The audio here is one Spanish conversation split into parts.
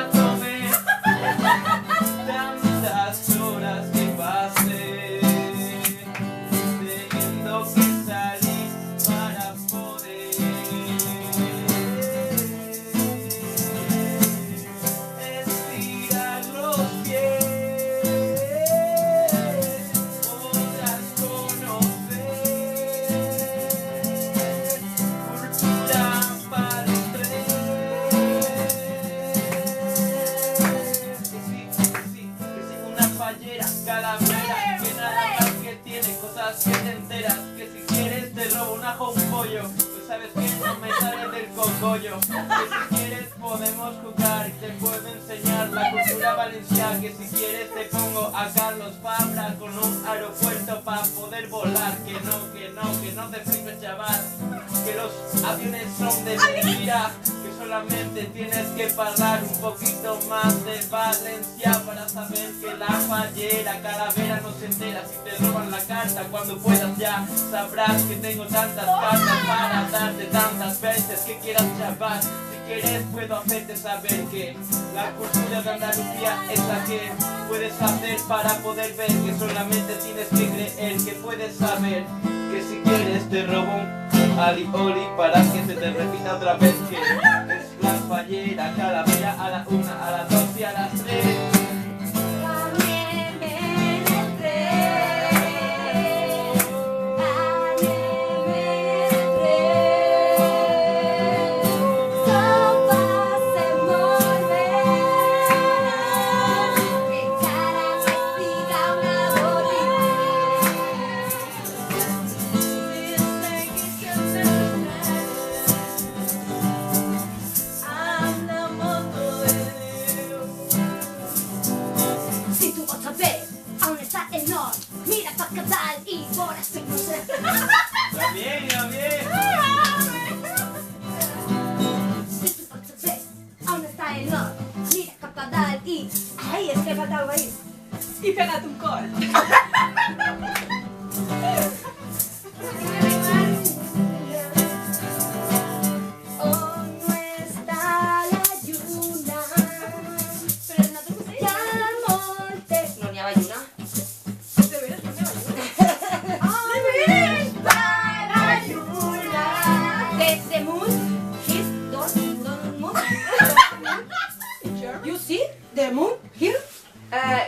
a comer. Tantas horas que pasé teniendo que salir para poder estirar los pies. Podrás conocer cultura para tres. Que sí, una fallera, calavera, que nada más que tiene cosas que te enteras. Que si quieres te robo un ajo o un pollo, pues sabes que no me sale del cogollo. Que si quieres podemos jugar y te puedo enseñar la cultura valenciana. Que si quieres te pongo a Carlos Fabra con un aeropuerto para poder volar. Que no te flipes, chaval, que los aviones son de mentira. Que solamente tienes que pagar un poquito más de Valencia para saber que la fallera calavera no se entera si te roban la carta. Cuando puedas ya sabrás que tengo tantas cartas para darte tantas veces que quieras, chaval. Si quieres puedo hacerte saber que la cultura de Andalucía es la que puedes hacer para poder ver. Que solamente tienes que creer, que puedes saber. Que si quieres te robo un alioli para que se te repita otra vez. Que es la fallera calavera a la 1, a las 2 y a las 3. Mira pa' cantar y por así no sé. ¡Ya bien, ya bien! Si tú otra vez aún está el no, mira pa' cantar y... Ay, es que falta algo ahí. Y pégate un call. Oh, no está la lluna. Pero no te puse ya monte. No, ni a Bayuna. De veras, no me vayas. The moon, his don't moon. You see the moon here?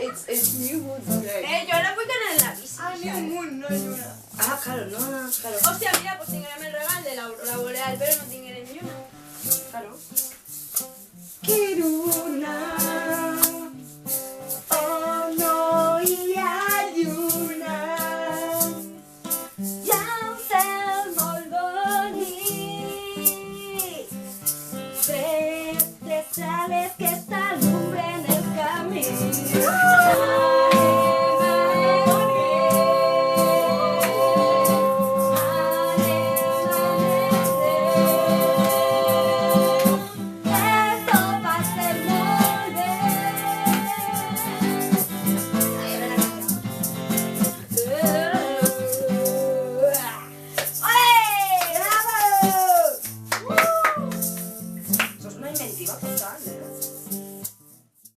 It's new moon today. Yo ahora voy con el lápiz. Ah, new moon, no lluna. Ah, claro, no, claro. Hostia, mira, pues tinguérame el regalo de la aurora boreal, pero no tinguérem lluna. Claro. Kiruna, oh no hi ha lluna, hi ha un cel molt bonic, tres estrelles que t'alumbren el camí.